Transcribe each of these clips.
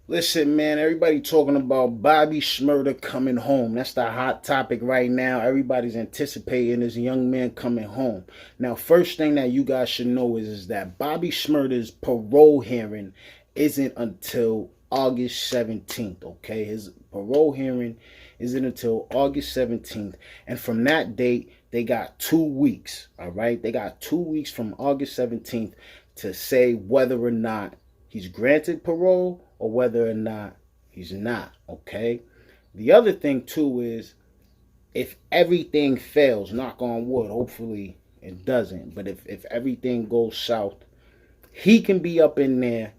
Listen, man, everybody talking about Bobby Shmurda coming home. That's the hot topic right now. Everybody's anticipating this young man coming home. Now, first thing that you guys should know is that Bobby Shmurda's parole hearing isn't until August 17th, okay? His parole hearing isn't until August 17th. And from that date, they got 2 weeks, all right? They got 2 weeks from August 17th to say whether or not he's granted parole or whether or not he's not, okay? The other thing too is if everything fails, knock on wood, hopefully it doesn't, but if everything goes south, he can be up in there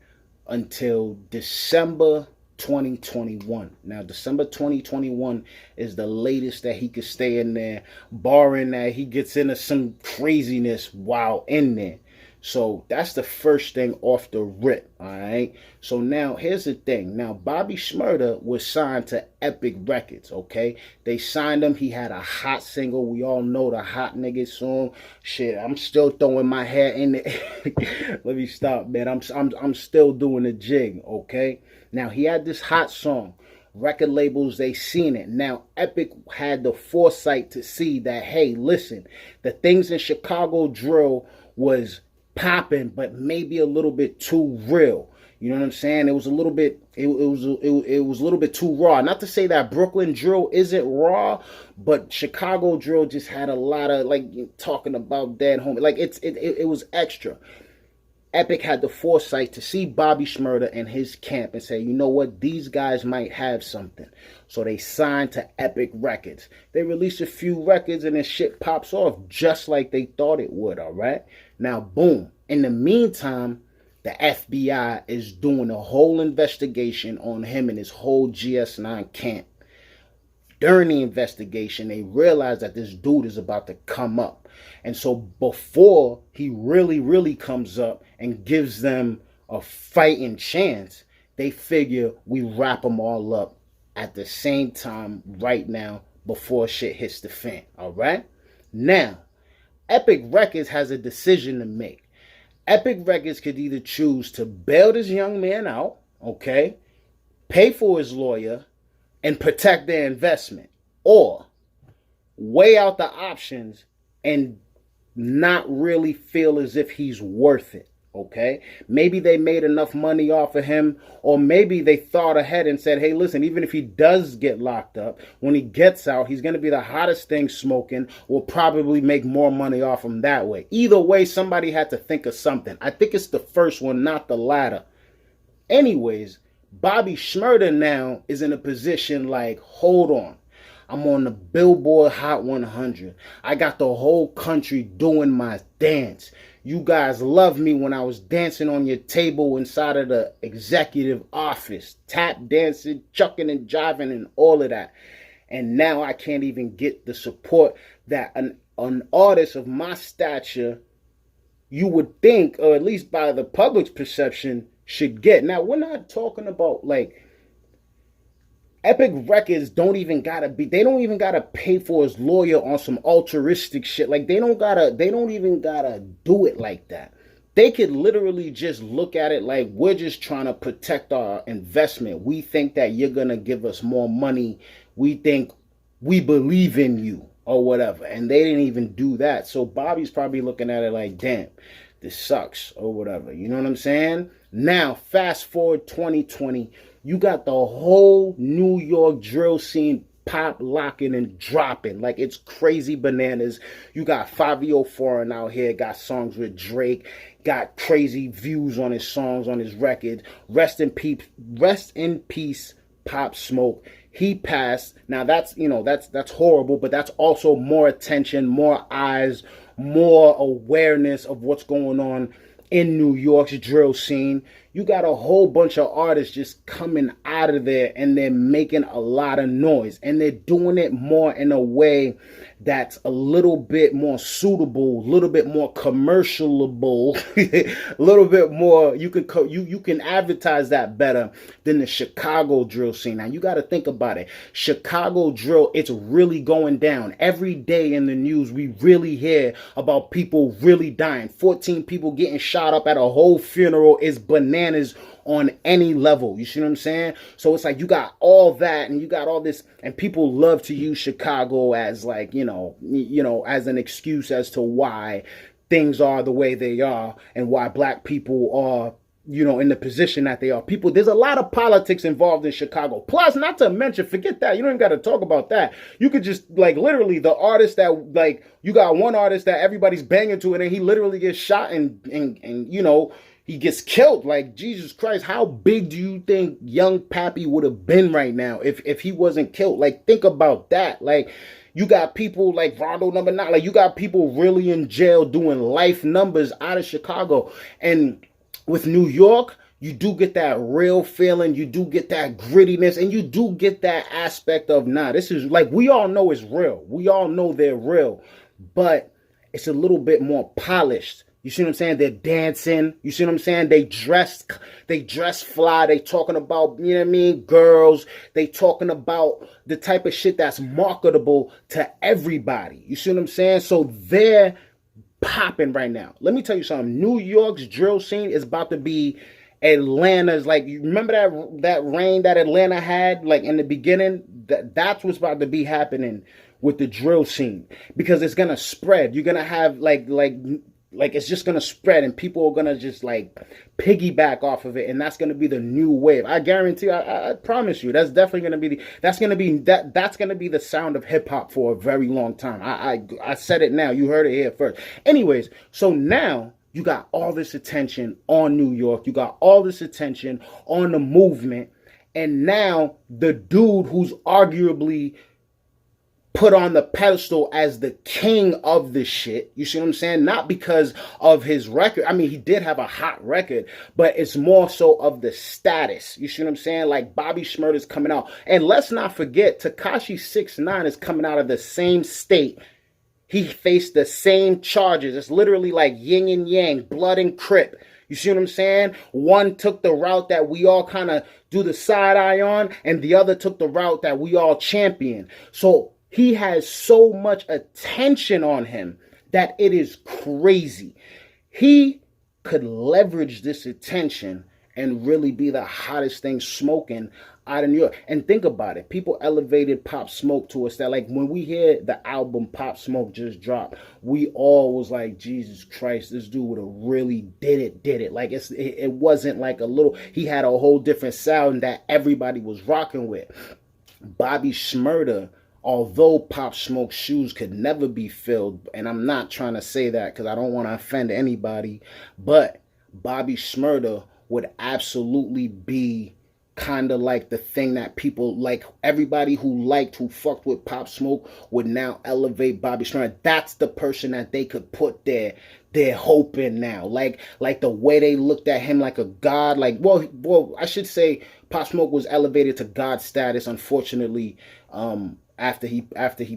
until December 2021. Now, December 2021 is the latest that he could stay in there, barring that he gets into some craziness while in there. So that's the first thing off the rip, all right? So now here's the thing. Now, Bobby Shmurda was signed to Epic Records, okay? They signed him. He had a hot single. We all know the Hot Nigga song. Shit, I'm still throwing my hat in it. Let me stop, man. I'm still doing the jig, okay? Now, he had this hot song. Record labels, they seen it. Now, Epic had the foresight to see that, hey, listen, the things in Chicago drill was popping, but maybe a little bit too real. You know what I'm saying? It was a little bit. It was a little bit too raw. Not to say that Brooklyn drill isn't raw, but Chicago drill just had a lot of like talking about dead homie. Like it was extra. Epic had the foresight to see Bobby Shmurda and his camp and say, you know what, these guys might have something. So they signed to Epic Records. They released a few records and then shit pops off just like they thought it would, all right? Now, boom. In the meantime, the FBI is doing a whole investigation on him and his whole GS9 camp. During the investigation, they realize that this dude is about to come up. And so before he really comes up and gives them a fighting chance, they figure we wrap them all up at the same time right now before shit hits the fan. All right? Now, Epic Records has a decision to make. Epic Records could either choose to bail this young man out, okay, pay for his lawyer, and protect their investment, or weigh out the options and not really feel as if he's worth it, okay? Maybe they made enough money off of him, or maybe they thought ahead and said, hey, listen, even if he does get locked up, when he gets out, he's going to be the hottest thing smoking. We'll probably make more money off him that way. Either way, somebody had to think of something. I think it's the first one, not the latter. Anyways, Bobby Shmurda now is in a position like, hold on. I'm on the Billboard Hot 100. I got the whole country doing my dance. You guys loved me when I was dancing on your table inside of the executive office. Tap dancing, chucking and jiving and all of that. And now I can't even get the support that an artist of my stature, you would think, or at least by the public's perception, should get. Now, we're not talking about like Epic Records they don't even gotta pay for his lawyer on some altruistic shit. Like they don't even gotta do it like that. They could literally just look at it like, we're just trying to protect our investment. We think that you're gonna give us more money. We think we believe in you or whatever. And they didn't even do that. So Bobby's probably looking at it like, damn, this sucks or whatever. You know what I'm saying? Now, fast forward 2020, you got the whole New York drill scene pop, locking, and dropping. Like, it's crazy bananas. You got Fabio Foreign out here, got songs with Drake, got crazy views on his songs, on his record. Rest in peace, Pop Smoke. He passed. Now, that's horrible, but that's also more attention, more eyes, more awareness of what's going on in New York's drill scene. You got a whole bunch of artists just coming out of there and they're making a lot of noise, and they're doing it more in a way that's a little bit more suitable, a little bit more commercialable, a little bit more, you can advertise that better than the Chicago drill scene. Now you got to think about it. Chicago drill, it's really going down. Every day in the news we really hear about people really dying. 14 people getting shot up at a whole funeral is bananas. bananas on any level. You see what I'm saying? So it's like you got all that and you got all this, and people love to use Chicago as like, as an excuse as to why things are the way they are and why black people are, in the position that they are. People, there's a lot of politics involved in Chicago. Plus, not to mention, forget that. You don't even got to talk about that. You could just, like, literally, the artist that, like, you got one artist that everybody's banging to, and then he literally gets shot and he gets killed. Like, Jesus Christ, how big do you think Young Pappy would have been right now if he wasn't killed? Like, think about that. Like, you got people like Rondo number 9. Like, you got people really in jail doing life numbers out of Chicago. And with New York, you do get that real feeling, you do get that grittiness, and you do get that aspect of, this is like, we all know it's real. We all know they're real, but it's a little bit more polished. You see what I'm saying? They're dancing. You see what I'm saying? They dress fly. They talking about, girls. They talking about the type of shit that's marketable to everybody. You see what I'm saying? So they're popping right now. Let me tell you something. New York's drill scene is about to be Atlanta's. Like, you remember that reign that Atlanta had, like, in the beginning? That's what's about to be happening with the drill scene, because it's gonna spread. You're gonna have like it's just gonna spread, and people are gonna just like piggyback off of it, and that's gonna be the new wave. I guarantee. I promise you, that's definitely gonna be that's gonna be the sound of hip hop for a very long time. I said it now. You heard it here first. Anyways, so now you got all this attention on New York. You got all this attention on the movement, and now the dude who's arguably put on the pedestal as the king of this shit. You see what I'm saying? Not because of his record. I mean, he did have a hot record, but it's more so of the status. You see what I'm saying? Like, Bobby Shmurda's coming out. And let's not forget, Tekashi 6ix9ine is coming out of the same state. He faced the same charges. It's literally like yin and yang, blood and crip. You see what I'm saying? One took the route that we all kind of do the side eye on, and the other took the route that we all champion. So he has so much attention on him that it is crazy. He could leverage this attention and really be the hottest thing smoking out of New York. And think about it. People elevated Pop Smoke to us that, like, when we hear the album Pop Smoke just dropped, we all was like, Jesus Christ, this dude would have really did it. Like, it wasn't like a little, he had a whole different sound that everybody was rocking with. Bobby Shmurda, although Pop Smoke's shoes could never be filled, and I'm not trying to say that because I don't want to offend anybody, but Bobby Shmurda would absolutely be kind of like the thing that people, like, everybody who fucked with Pop Smoke would now elevate Bobby Shmurda. That's the person that they could put their hope in now. Like the way they looked at him like a god. Like, well, I should say Pop Smoke was elevated to god status, unfortunately, after he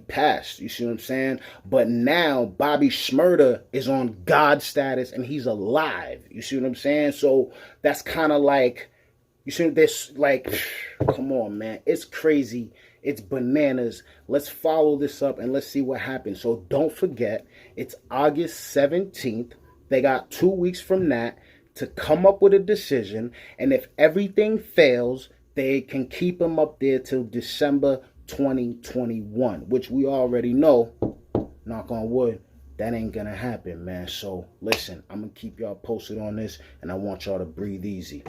passed. You see what I'm saying? But now Bobby Shmurda is on God status and he's alive. You see what I'm saying? So that's kind of like, you see this, like, come on, man. It's crazy. It's bananas. Let's follow this up and let's see what happens. So don't forget, it's August 17th. They got 2 weeks from that to come up with a decision. And if everything fails, they can keep him up there till December 2021, which we already know, knock on wood, that ain't gonna happen, man. So listen, I'm gonna keep y'all posted on this, and I want y'all to breathe easy.